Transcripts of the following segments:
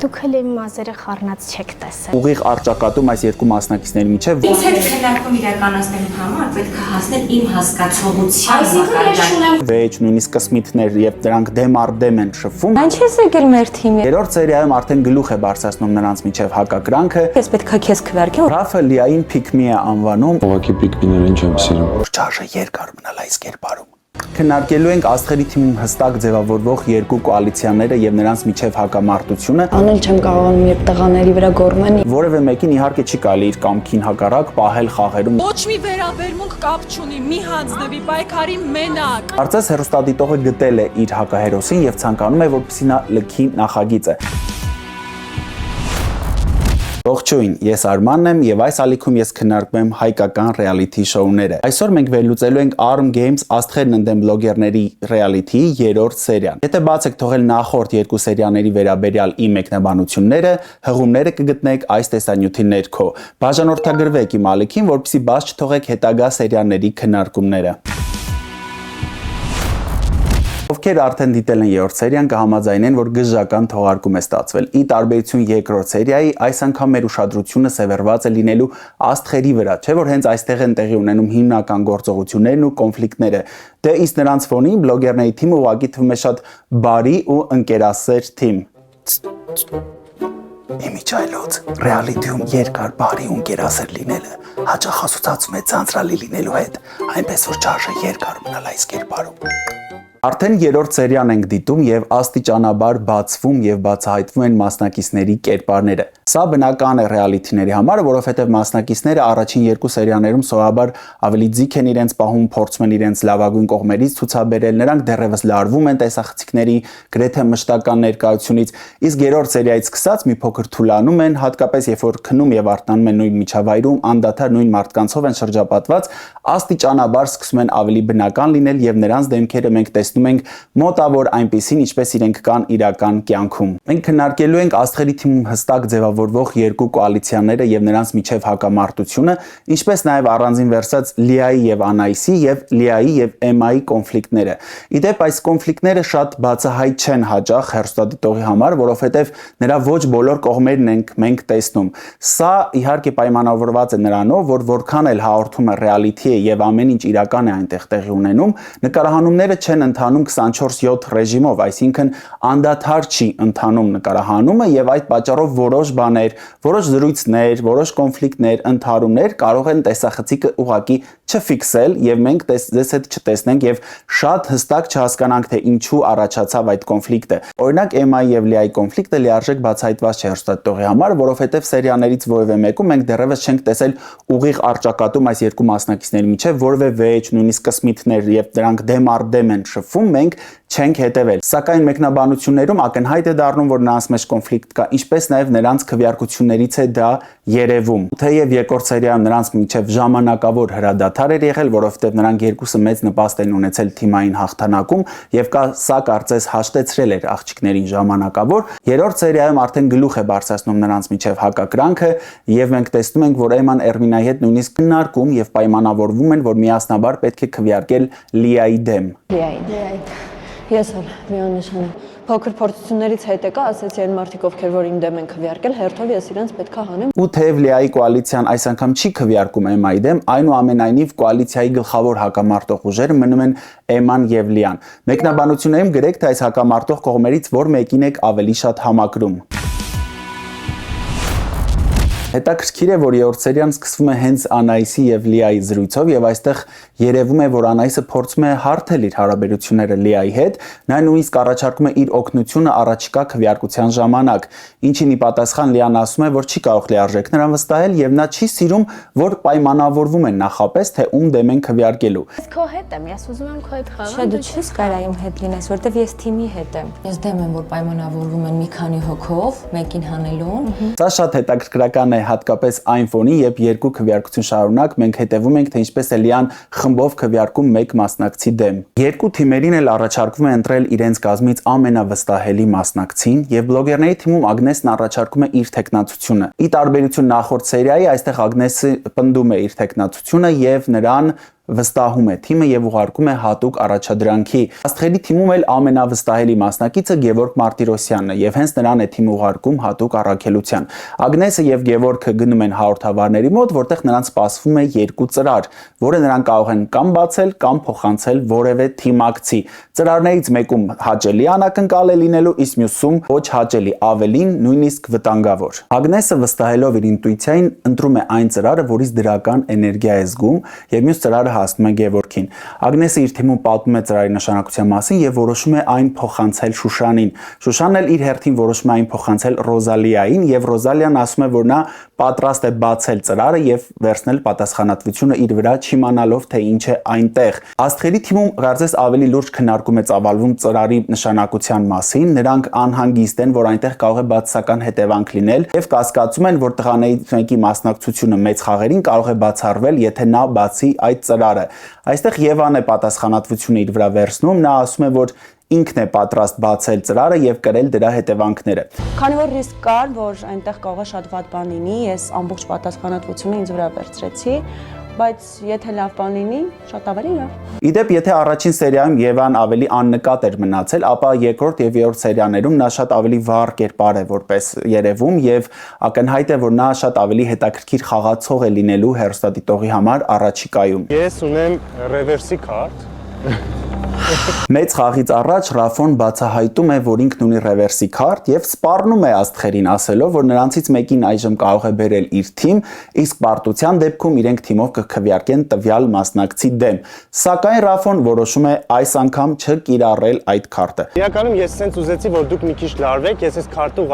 Դուք էլ իմ մազերը խառնած չեք տեսել։ Ուղիղ առճակատում այս երկու մասնակիցների միջև Ինձ հետ քննարկում իրականացնելու համար պետք է հասնել իմ հասկացողության մակարդակին։ վեճ նույնիսկ կսմիթներ եւ դրանք դեմ առ դեմ են շփվում։ Ինչ ես եկել մեր թիմի։ Երրորդ սերիայում արդեն գլուխ է բարձրացնում նրանց միջև հակակրանքը։ Ես պետք է քեզ քվեարկեմ։ Ռաֆը Լիային փիկմի է անվանում։ Ուղղակի պիկմիներին չեմ սիրում։ Որ չարժե երկար մնալ այս կերպարում։ Քննարկելու ենք Աստղերի թիմում հստակ ձևավորվող երկու կոալիցիաները եւ նրանց միջև հակամարտությունը։ Անել չեմ կարողանում, երբ տղաների վրա գոռում են։ Որևէ մեկին իհարկե չի կարելի իր կամքին հակառակ պահել խաղերում։ Ոչ մի վերաբերմունք կապ չունի, մի հանձնվի պայքարի մենակ։ Կարծես հեռուստադիտողը գտել է իր հակահերոսին եւ ցանկանում է, որպեսզի նա լքի նախագիծը։ Ողջույն, ես Արմանն եմ եւ այս ալիքում ես քննարկում եմ հայկական ռեալիթի շոուները։ Այսօր մենք վերլուծելու ենք Arm Games Աստղերն ընդդեմ բլոգերների ռեալիթիի երրորդ սերիան։ Եթե բաց եք թողել նախորդ երկու սերիաների վերաբերյալ իմ մեկնաբանությունները, հղումները կգտնեք այս տեսանյութի ներքո։ Բաժանորդագրվեք իմ ալիքին, որպեսզի բաց չթողեք հետագա սերիաների քննարկումները։ Ովքեր արդեն դիտել են երրորդ սերիան կհամաձայնեն, որ գժական թողարկում է ստացվել։ Ի տարբերություն երկրորդ սերիայի, այս անգամ մեր ուշադրությունը սևեռված է լինելու աստղերի վրա, չէ՞ որ հենց այստեղ են տեղի ունենում հիմնական գործողություններն ու կոնֆլիկտները։ Դե իսկ նրանց ֆոնին բլոգերների թիմը ուղղակի թվում է շատ բարի ու ընկերասեր թիմ։ Իմիջայլոց ռեալիթիում երկար բարի ու ընկերասեր լինելը հաճախ ասոցացում է ցանցրալի լինելու հետ, այնպես որ չարժե երկար մնալ այս կերպարում։ Արդեն երրորդ սերիան ենք դիտում եւ աստիճանաբար բացվում եւ բացահայտվում են մասնակիցների կերպարները։ Սա բնական է ռեալիթիների համար, որովհետեւ մասնակիցները առաջին երկու սերիաներում սովորաբար ավելի ձիգ են իրենց պահում, փորձում են իրենց լավագույն կողմերից ցուցաբերել, նրանք դեռևս լարվում են տեսախցիկների գրեթե մշտական ներկայությունից, իսկ երրորդ սերիայից սկսած մի փոքր թուլանում են, հատկապես երբ որ քնում եւ արտանում են նույն միջավայրում, անդադար նույն մարդկանցով են շրջապատված, աստիճանաբար սկսում են ավելի բնական լինել եւ նրանց դեմքերը մենք տեսնում ենք մոտավոր այնպիսին, ինչպես իրենք կան իրական կյանքում։ Մենք քննարկելու ենք Աստղերի թիմում հստակ ձևավորվող երկու կոալիցիաները եւ նրանց միջև հակամարտությունը, ինչպես նաեւ առանձին վերցած Լիայի եւ Անայսի եւ Լիայի եւ Էմայի կոնֆլիկտները։ Իդեպ այս կոնֆլիկտները շատ բացահայտ չեն հաճախ հեռուստադիտողի համար, որովհետեւ նրա ոչ բոլոր կողմերն ենք մենք տեսնում։ Սա իհարկե պայմանավորված է նրանով, որ որքան էլ հաղորդումը ռեալիթի է եւ ամեն ինչ իրական է այնտեղ տեղի ունենում, նկարահանումները չեն ընթանում 24/7 ռեժիմով, այսինքն անդադար չի ընթանում նկարահանումը եւ այդ պատճառով որոշ բաներ, որոշ զրույցներ, որոշ կոնֆլիկտներ, ընդհարումներ կարող են տեսախցիկը ուղակի չֆիքսել եւ մենք ձեզ հետ չտեսնենք եւ շատ հստակ չհասկանանք թե ինչու առաջացավ այդ կոնֆլիկտը։ Օրինակ Էմայի եւ Լիայի կոնֆլիկտը լիարժեք բացահայտված չէ հեռուստադիտողի համար, որովհետեւ սերիաներից որևէ մեկում մենք դեռևս չենք տեսել ուղիղ առճակատում այս երկու մասնակիցների միջև որևէ վեճ, նույնիսկ կսմիթներ եւ դրանք դեմ առ դեմ են շփվում, մենք չենք հետևել։ Սակայն մեկնաբանություններում ակնհայտ է դառնում, որ նրանց մեջ կոնֆլիկտ կա, ինչպես նաև նրանց քվեարկություններից է դա երևում։ Թեև երկրորդ սերիայում նրանց միջև ժամանակավոր հրադադար էր եղել, որովհետև նրանք երկուսը մեծ նպաստ են ունեցել թիմային հաղթանակում եւ սա կարծես հաշտեցրել էր աղջիկներին ժամանակավոր։ Երրորդ սերիայում արդեն գլուխ է բարձրացնում նրանց միջև հակակրանքը եւ մենք տեսնում ենք, որ Էման Էրմինայի հետ նույնիսկ քննարկում եւ պայմանավորվում են, որ միասնաբար պետք է քվեարկել Լիայի դեմ։ Լիայի։ Ես էլ միանշան եմ։ Փոքր փորձություններից հետ եկա, ասեցի այն մարդիկ, ովքեր որ իմ դեմ են քվեարկել, հերթով ես իրենց պետքա հանեմ։ Ու թեև Լիայի կոալիցիան այս անգամ չի քվեարկում Էմայի դեմ, այնուամենայնիվ կոալիցիայի գլխավոր հակամարտող ուժերը մնում են Էման եւ Լիան։ Մեկնաբանություններում գրեք, թե այս հակամարտող կողմերից որ մեկին եք ավելի շատ համակրում։ Հետաքրքիր է, որ երրորդ սերիան սկսվում է հենց Անայսի եւ Լիայի զրույցով եւ այստեղ երևում է, որ Անայսը փորձում է հարթել իր հարաբերությունները Լիայի հետ, նա նույնիսկ առաջարկում է իր օգնությունը առաջիկա քվեարկության ժամանակ, ինչին ի պատասխան Լիան ասում է, որ չի կարող լիարժեք նրան վստահել եւ նա չի սիրում, որ պայմանավորվում են նախապես, թե ում դեմ են քվեարկելու։ Քո հետ եմ, ես ուզում եմ քո հետ խաղալ։ Չէ, դու չես կարող իմ հետ լինես, որտեվ ես թիմի հետ եմ։ Ես դեմ եմ, որ պայմանավորվում են մի քանի հոգով, մեկին հանելուն։ Սա շատ հետաքրքրական է հատկապես այն ֆոնին, երբ երկու քվեարկություն շարունակ մենք հետևում ենք, թե ինչպես է Լիան խմբով քվեարկում մեկ մասնակցի դեմ։ Երկու թիմերին էլ առաջարկվում է ընտրել իրենց կազմից ամենավստահելի մասնակցին եւ բլոգերների թիմում Ագնեսն առաջարկում է իր տեխնացությունը։ Ի տարբերություն նախորդ սերիայի, այստեղ Ագնեսը պնդում է իր տեխնացությունը եւ նրան վստահում է թիմը եւ ուղարկում է հատուկ առաջադրանքի։ Աստղերի թիմում էլ ամենավստահելի մասնակիցը Գևորգ Մարտիրոսյանն է եւ հենց նրան է թիմը ուղարկում հատուկ առաքելության։ Ագնեսը եւ Գևորգը գնում են հաղորդավարների մոտ, որտեղ նրանց սպասվում է 2 ծրար, որը նրանք կարող են կամ բացել կամ փոխանցել որևէ թիմակցի։ Ծրարներից մեկում հաճելի անակնկալ է լինելու, իսկ մյուսում ոչ հաճելի, ավելին նույնիսկ վտանգավոր։ Ագնեսը վստահելով իր ինտուիցիային ընտրում է այն ծրարը, որից դրական էներգիա է զգում, եւ մյուս ծրարը հասնում է Գևորգին։ Ագնեսը իր թիմում պատմում է ծրարի նշանակության մասին եւ որոշում է այն փոխանցել Շուշանին։ Շուշանն էլ իր հերթին որոշում է այն փոխանցել Ռոզալիային եւ Ռոզալիան ասում է, որ նա պատրաստ է բացել ծրարը եւ վերցնել պատասխանատվությունը իր վրա, չիմանալով թե ինչ է այնտեղ։ Աստղերի թիմում կարծես ավելի լուրջ քննարկում է ծավալվում ծրարի նշանակության մասին, նրանք անհանգիստ են, որ այնտեղ կարող է բացասական հետևանք լինել եւ կասկածում են, որ տղաներից մեկի մասնակցությունը մեծ խաղերին կարող է բացառվել, եթե նա բացի այդ ծրարը։ Այստեղ Եվան է պատասխանատվությունը իր վրա վերցնում, նա ասում է, որ ինքն է պատրաստ բացել ծրարը եւ կրել դրա հետևանքները։ Քանի որ ռիսկ կար, որ այնտեղ կարող է շատ վատ բան լինի, ես ամբողջ պատասխանատվությունը ինձ վրա վերցրեցի, բայց եթե լավ բան լինի, շատ ավելի լավ։ Իդեպ, եթե առաջին սերիայում Եվան ավելի աննկատ էր մնացել, ապա երկրորդ եւ երրորդ սերիաներում նա շատ ավելի վառ կերպար է որպես երևում եւ ակնհայտ է, որ նա շատ ավելի հետաքրքիր խաղացող է լինելու հեռուստադիտողի համար առաջիկայում։ Ես ունեմ ռևերսի քարտ։ Մեծ խաղից առաջ Ռաֆոն բացահայտում է, որ ինքն ունի ռևերսի քարտ եւ սպառնում է աստղերին, ասելով, որ նրանցից մեկին այժմ կարող է բերել իր թիմ, իսկ պարտության դեպքում իրենք թիմով կքվեարկեն տվյալ մասնակցի դեմ։ Սակայն Ռաֆոն որոշում է այս անգամ չկիրառել այդ քարտը։ Իրականում ես sense ուզեցի, որ դուք մի քիչ լարվեք, ես այս քարտը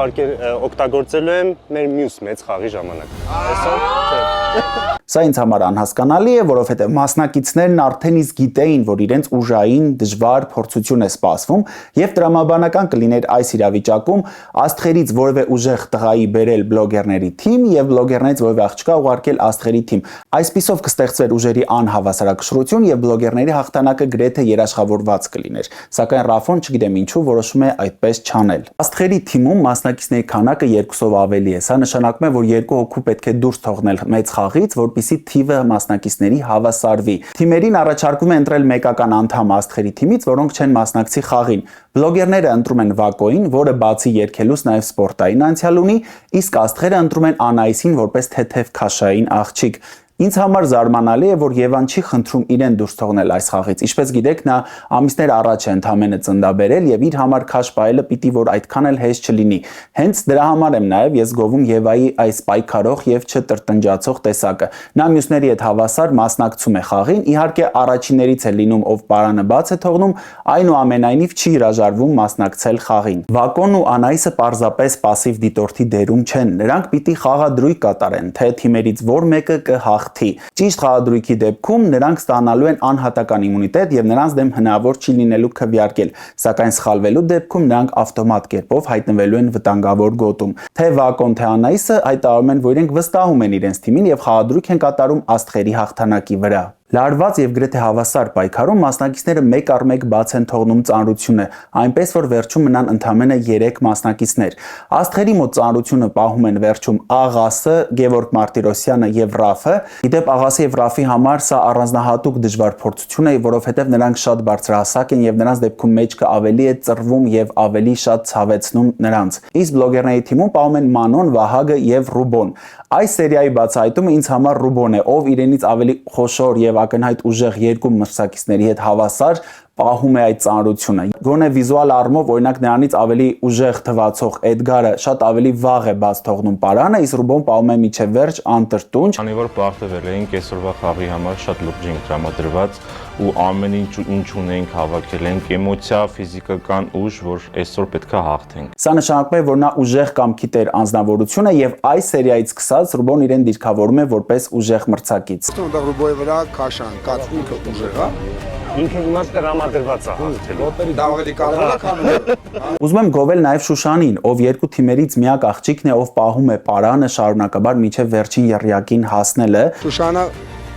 օգտագործելու եմ մեր մյուս մեծ խաղի ժամանակ։ Այսօր Սա ինձ համար անհասկանալի է, որովհետև մասնակիցներն արդեն իսկ գիտեին, որ իրենց ուժային դժվար փորձություն է սպասվում, եւ տրամաբանական կլիներ այս իրավիճակում աստղերից որևէ ուժեղ տղայի բերել բլոգերների թիմ եւ բլոգերներից որևէ աղջկա ուղարկել աստղերի թիմ։ Այսպիսով կստեղծվեր ուժերի անհավասարակշռություն եւ բլոգերների հաղթանակը գրեթե երաշխավորված կլիներ։ Սակայն Ռաֆոն, չգիտեմ ինչու, որոշում է այդպես չանել։ Աստղերի թիմում մասնակիցների քանակը 2-ով ավելի է։ Սա նշանակում է, որ 2 հոգու պետք է դուրս թողնել մեծ խաղից, որպեսզի թիվը մասնակիցների հավասարվի։ Թիմերին առաջարկում է ընտրել մեկական անդամ աստղերի թիմից, որոնք չեն մասնակցի խաղին։ Բլոգերները ընտրում են Վակոին, որը բացի երգելուց նաև սպորտային անցյալ ունի, իսկ աստղերը ընտրում են Անայիսին որպես թեթև քաշային աղջիկ։ Ինձ համար զարմանալի է, որ Եվան չի խնդրում իրեն դուրս թողնել այս խաղից։ Ինչպես գիտեք, նա ամիսներ առաջ է ընդամենը ծննդաբերել եւ իր համար քաշ պահելը պիտի որ այդքան էլ հեշտ չլինի։ Հենց դրա համար եմ նաեւ ես գովում Եվայի այս պայքարող եւ չտրտնջացող տեսակը։ Նա մյուսների հետ հավասար մասնակցում է խաղին, իհարկե առաջիններից է լինում, ով պարանը բաց է թողնում, այնուամենայնիվ չի հրաժարվում մասնակցել խաղին։ Վակոն ու Անայիսը պարզապես пассив դիտորդի դերում չեն։ Նրանք պիտի խաղադրույք կատարեն, թե թիմերից որ մեկը կհաղթի։ Ճիշտ խաղադրույքի դեպքում նրանք ստանալու են անհատական իմունիտետ եւ նրանց դեմ հնարավոր չի լինելու քվեարկել, սակայն սխալվելու դեպքում նրանք ավտոմատ կերպով հայտնվելու են վտանգավոր գոտում։ Թե Վակոն, թե Անայիսը հայտարարում են, որ իրենք վստահում են իրենց թիմին եւ խաղադրույք են կատարում աստղերի հաղթանակի վրա։ Լարված եւ գրեթե հավասար պայքարում մասնակիցները մեկ առ մեկ բաց են թողնում ծանրությունը, այնպես որ վերջում մնան ընդամենը 3 մասնակիցներ։ Աստղերի մոտ ծանրությունը պահում են վերջում Աղասը, Գևորգ Մարտիրոսյանը եւ Ռաֆը։ Իդեպ Աղասի եւ Ռաֆի համար սա առանձնահատուկ դժվար փորձություն է, որովհետեւ նրանք շատ բարձրահասակ են եւ նրանց դեպքում մեջքը ավելի է ծռվում եւ ավելի շատ ցավեցնում նրանց։ Իսկ բլոգերների թիմում պահում են Մանոն, Վահագը եւ Ռուբոն։ Այս սերիայի բացահայտումը ինձ համար Ռուբոն է, ով իրենից ավելի խոշոր եւ ակնհայտ ուժեղ 2 մրցակիցների հետ հավասար պահում է այդ ծանրությունը։ Գոնե վիզուալ առումով օրինակ նրանից ավելի ուժեղ թվացող Էդգարը շատ ավելի վաղ է բաց թողնում պարանը, իսկ Ռուբոն պահում է միջև վերջ անտրտունջ։ Քանի որ պարտվել էինք այսօրվա խաղի համար շատ լուրջ ենք տրամադրված ու ամեն ինչ ունենք հավաքել ենք էմոցիա, ֆիզիկական ուժ, որ այսօր պետքա հաղթենք։ Սա նշանակում է, որ նա ուժեղ կամքի տեր անձնավորություն է եւ այս սերիայից սկսած Ռուբոն իրեն դիրքավորում է որպես ուժեղ մրցակից։ Ռուբոյի վրա քաշան, կաց ինքը ուժեղ է։ Ինքը հիմա տրամադրված է հաղթելու։ Դա ավելի կարևոր է, քան Ուզում եմ գովել նաև Շուշանին, ով 2 թիմերից միակ աղջիկն է, ով պահում է պարանը շարունակաբար մինչև վերջին եռյակին հասնելը։ Շուշանը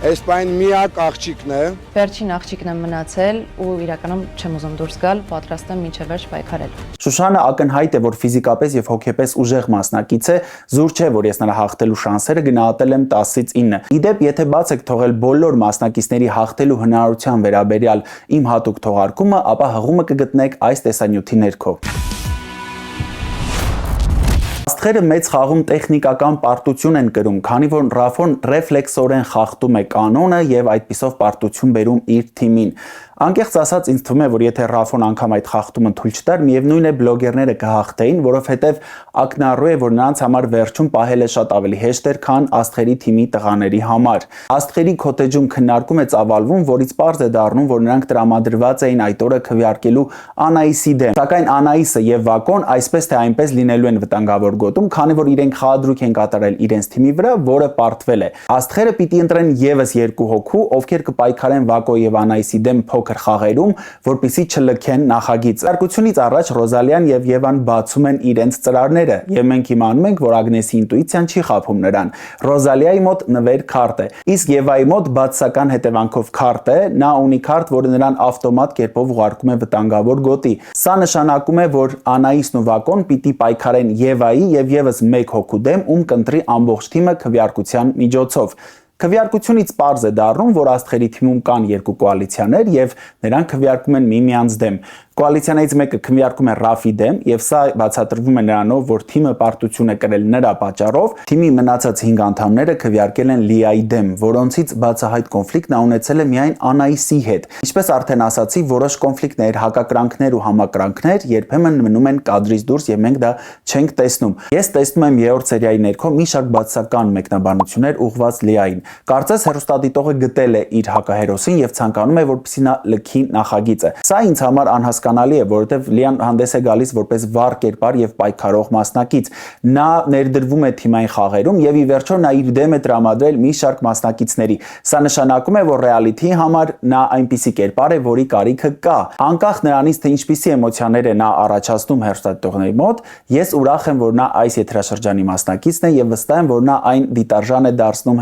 Այս պայն միակ աղջիկն է։ Վերջին աղջիկն եմ մնացել ու իրականում չեմ ուզում դուրս գալ, պատրաստ եմ մինչև վերջ պայքարել։ Շուշանը ակնհայտ է, որ ֆիզիկապես եւ հոգեպես ուժեղ մասնակից է, զուր չէ, որ ես նրա հաղթելու շանսերը գնահատել եմ 10-ից 9։ Իդեպ, եթե բաց եք թողել բոլոր մասնակիցների հաղթելու հնարավորության վերաբերյալ իմ հատուկ թողարկումը, ապա հղումը կգտնեք այս տեսանյութի ներքո։ Աստղերը մեծ խաղում տեխնիկական պարտություն են կրում, քանի որ Ռաֆոն ռեֆլեքսորեն խախտում է կանոնը եւ այդպիսով պարտություն բերում իր թիմին։ Անկեղծ ասած, ինձ թվում է, որ եթե Ռաֆոն անգամ այդ խախտումը թույլ չտար, միևնույն է բլոգերները կհաղթեին, որովհետև ակնառու է, որ նրանց համար վերջում պահելը շատ ավելի հեշտ էր, քան աստղերի թիմի տղաների համար։ Աստղերի քոթեջում քննարկում է ծավալվում, որից պարզ է դառնում, որ նրանք տրամադրված էին այդ օրը քվեարկելու Անահիսի դեմ։ Սակայն Անահիսը եւ Վակոն այսպես թե այնպես լինելու են վտանգավոր գոտում, քանի որ իրենք խաղադրույք են կատարել իրենց թիմի վրա, որը պարտվել է։ Աստղերը պիտի ընտրեն եւս 2 հոգու, ովքեր կպայքարեն Վակոյի եւ Անահիսի դեմ փոքր խաղերում, որպեսզի չլքեն նախագիծը։ Արկությունից առաջ Ռոզալիան եւ Եվան բացում են իրենց ծրարները, եւ մենք իմանում ենք, որ Ագնեսի ինտուիցիան չի խաբում նրան։ Ռոզալիայի մոտ նվեր քարտ է, իսկ Եվայի մոտ բացասական հետևանքով քարտ է, նա ունի քարտ, որը նրան ավտոմատ կերպով ուղարկում է վտանգավոր գոտի։ Սա նշանակում է, որ Անահիսն ու Վակոն պիտի պայքարեն Եվայի եւ եւս 1 հոգու դեմ, ում կընտրի ամբողջ թիմը քվեարկության միջոցով։ Քվեարկությունից պարզ է դառնում, որ աստղերի թիմում կան 2 կոալիցիաներ եւ նրանք քվեարկում են միմյանց դեմ։ Կոալիցիաներից մեկը քվեարկում է Ռաֆի դեմ եւ սա բացատրվում է նրանով, որ թիմը պարտություն է կրել նրա պատճառով։ Թիմի մնացած 5 անդամները քվեարկել են Լիայի դեմ, որոնցից բացահայտ կոնֆլիկտ նա ունեցել է միայն Անահիսի հետ։ Ինչպես արդեն ասացի, որոշ կոնֆլիկտներ, հակակրանքներ ու համակրանքներ երբեմն մնում են կադրից դուրս եւ մենք դա չենք տեսնում։ Ես տեսնում եմ 3-րդ սերիայի ներքո մի շարք բացասական մեկնաբանություններ ուղղված Լիային։ Կարծես հեռուստադիտողը գտել է իր հակահերոսին եւ ցանկանում է, որպեսզի նա լքի նախագիծը։ Սա ինձ համար անհասկանալի է, որովհետեւ Լիան հանդես է գալիս որպես վառ կերպար եւ պայքարող մասնակից։ Նա ներդրվում է թիմային խաղերում եւ ի վերջո նա իր դեմ է տրամադրել մի շարք մասնակիցների։ Սա նշանակում է, որ ռեալիթիի համար նա այնպիսի կերպար է, որի կարիքը կա։ Անկախ նրանից, թե ինչպիսի էմոցիաներ է նա առաջացնում հեռուստադիտողների մոտ, ես ուրախ եմ, որ նա այս եթերաշրջանի մասնակիցն է եւ վստահ եմ, որ նա այն դիտարժան է դարձնում։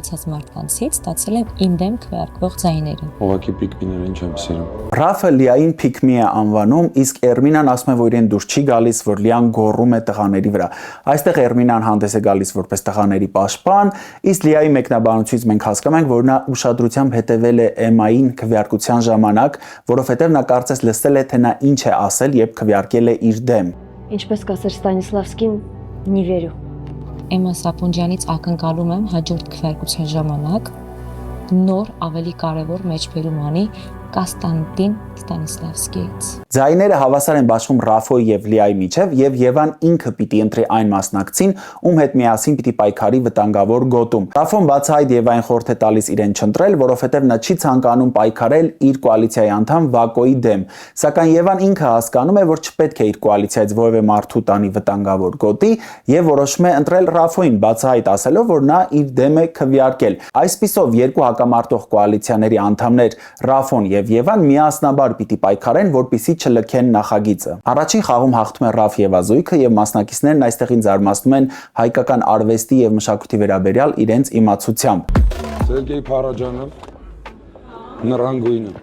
Իմացած մարդկանցից ստացել եմ իմ դեմ քվեարկվող ձայները։ Ուղղակի պիկմիներին չեմ սիրում։ Ռաֆը Լիային Պիկմի է անվանում, իսկ Էրմինան ասում է, որ իրեն դուր չի գալիս, որ Լիան գոռում է տղաների վրա։ Այստեղ Էրմինան հանդես է գալիս որպես տղաների պաշտպան, իսկ Լիայի մեկնաբանությունից մենք հասկանում ենք, որ նա ուշադրությամբ հետևել է Էմային քվեարկության ժամանակ, որովհետև նա կարծես լսել է, թե նա ինչ է ասել, երբ քվեարկել է իր դեմ։ Ինչպես կասեր Ստանիսլավսկին, «Не верю»։ Էմմա Սապունջյանից ակնկալում եմ հաջորդ քվեարկության ժամանակ նոր ավելի կարևոր մեջբերում անի Կոստանդին Ստանիսլավսկիից։ Ձայները հավասար են բաշխում Ռաֆոյի եւ Լիայի միջև եւ Եվան ինքը պիտի ընտրի այն մասնակցին, ում հետ միասին պիտի պայքարի վտանգավոր գոտում։ Ռաֆոն բացահայտ Եվային խորհուրդ է տալիս իրեն չընտրել, որովհետեւ նա չի ցանկանում պայքարել իր կոալիցիայի անդամ Վակոյի դեմ։ Սակայն Եվան ինքը հասկանում է, որ չպետք է իր կոալիցիայից որևէ մարդու տանի վտանգավոր գոտի եւ որոշում է ընտրել Ռաֆոյին, բացահայտ ասելով, որ նա իր դեմ է քվեարկել։ Այսպիսով 2 հակամարտող կոալիցիաների անդամներ Ռաֆոն եւ Եվան միասնաբար պիտի պայքարեն, որպեսզի չլքեն նախագիծը։ Առաջին խաղում հաղթում է Ռաֆ Եվազույքը եւ մասնակիցներն այստեղին զարմացնում են հայկական արվեստի եւ մշակույթի վերաբերյալ իրենց իմացությամբ։ Սերգեյ Փարաջանով նռանգույնը։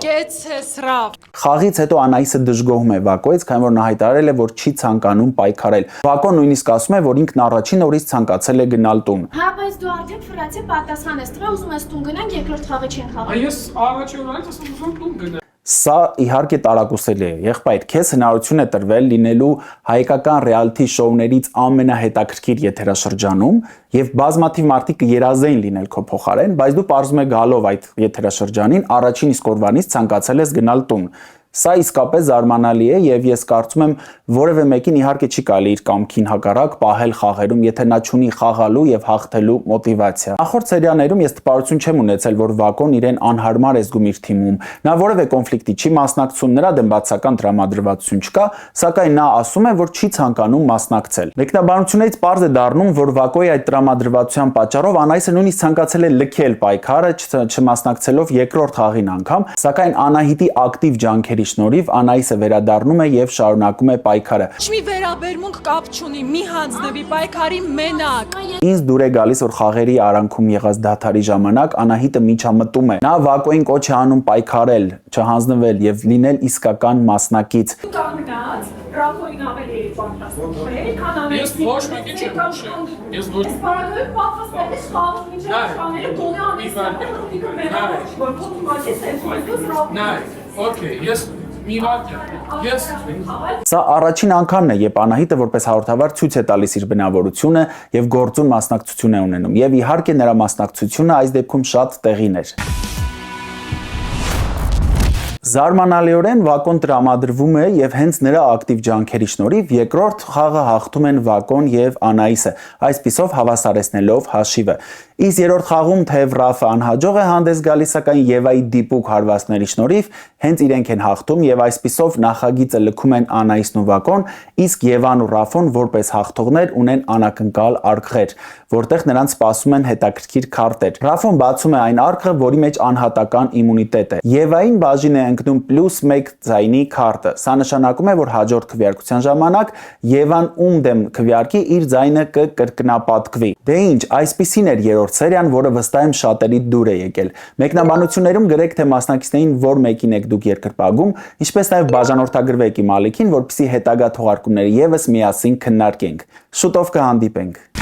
Կեցես Ռաֆ։ Խաղից հետո Անահիսը դժգոհում է Վակոյից, քանի որ նա հայտարարել է, որ չի ցանկանում պայքարել։ Վակոն նույնիսկ ասում է, որ ինքն առաջին օրից ցանկացել է գնալ տուն։ Հա, բայց դու արդեն ֆրանսիա պատասխան ես տվել, ուզում ես տուն գնանք, երկրորդ խաղը չենք խաղալ։ Ես առաջի օրից ասում եմ տուն գնա։ Սա իհարկե տարակուսելի է։ Եղբայր, քեզ հնարավորություն է տրվել լինելու հայկական ռեալիթի շոուներից ամենահետաքրքիր եթերաշրջանում եւ բազմաթիվ մարդիկ կերազեին լինել քո փոխարեն, բայց դու պարզում ես գալով այդ եթերաշրջանին առաջին իսկ օրվանից ցանկացել ես գնալ տուն։ Սա իսկապես զարմանալի է եւ ես կարծում եմ որևէ մեկին իհարկե չի կարելի իր կամքին հակառակ պահել խաղերում, եթե նա չունի խաղալու եւ հաղթելու մոտիվացիա։ Նախորդ սերիաներում ես տպավորություն չեմ ունեցել, որ Վակոն իրեն անհարմար է զգում իր թիմում։ Նա որևէ կոնֆլիկտի չի մասնակցում, նրա դեմ բացական տրամադրվածություն չկա, սակայն նա ասում է, որ չի ցանկանում մասնակցել։ Մեկնաբանություններից պարզ է դառնում, որ Վակոյի այդ տրամադրվածության պատճառով Անահիսը նույնիսկ ցանկացել է լքել պայքարը, չմասնակցելով երկրորդ խաղին անգամ, սակայն Անահիտի ակտիվ ջանքերի ջանքերի շնորհիվ Անայիսը վերադառնում է եւ շարունակում է պայքարը։ Ոչ մի վերաբերմունք կապ չունի, մի հանձնվի պայքարի մենակ։ Ինձ դուր է գալիս, որ խաղերի արանքում եղած դադարի ժամանակ Անահիտը միջամտում է։ Նա Վակոին կոչ է անում պայքարել, չհանձնվել եւ լինել իսկական մասնակից։ Կանգնած, Ռաֆոին ավելի ֆանտաստիկ է, քան ամեն Ես ոչ մեկի չեմ հիշում։ Ես ոչ Բարակոյի պատվաստների շփավում միջև շաները գոնե անեսնապը ռուբիկը մեղավոր, որ փոքր մատից է ֆոկուս Ռաֆոին։ Նայ, օքեյ, ես մի վարդյա։ Ես Սա առաջին անգամն է, երբ Անահիտը որպես հաղորդավար ցույց է տալիս իր բնավորությունը եւ գործուն մասնակցություն է ունենում։ Եվ իհարկե նրա մասնակցությունը այս դեպքում շատ տեղին էր։ Զարմանալիորեն Վակոն տրամադրվում է եւ հենց նրա ակտիվ ջանքերի շնորհիվ երկրորդ խաղը հաղթում են Վակոն եւ Անայիսը, այսպիսով հավասարեցնելով հաշիվը։ Իսկ երրորդ խաղում թեև Ռաֆը անհաջող է հանդես գալիս, սակայն Եվայի դիպուկ հարվածների շնորհիվ հենց իրենք են հաղթում եւ այսպիսով նախագիծը լքում են Անայիսն ու Վակոն, իսկ Եվան ու Ռաֆոն որպես հաղթողներ ունեն անակնկալ արկղեր, որտեղ նրանց սպասում են հետաքրքիր քարտեր։ Ռաֆոն բացում է այն արկղը, որի մեջ անհատական իմունիտետ է։ Եվային բաժին է ընկնում +1 ձայնի քարտը։ Սա նշանակում է, որ հաջորդ քվեարկության ժամանակ Եվան ում դեմ քվեարկի իր ձայնը կկրկնապատկվի։ Դե ինչ, այսպիսին էր երրորդ սերիան, որը վստահ եմ շատերի դուր է եկել։ Մեկնաբանություններում գրեք, թե մասնակիցներին որ մեկին եք դուք երկրպագում, ինչպես նաև բաժանորդագրվեք իմ ալիքին, որպեսզի հետագա թողարկումները եւս միասին քննարկենք։ Շուտով կհանդիպենք։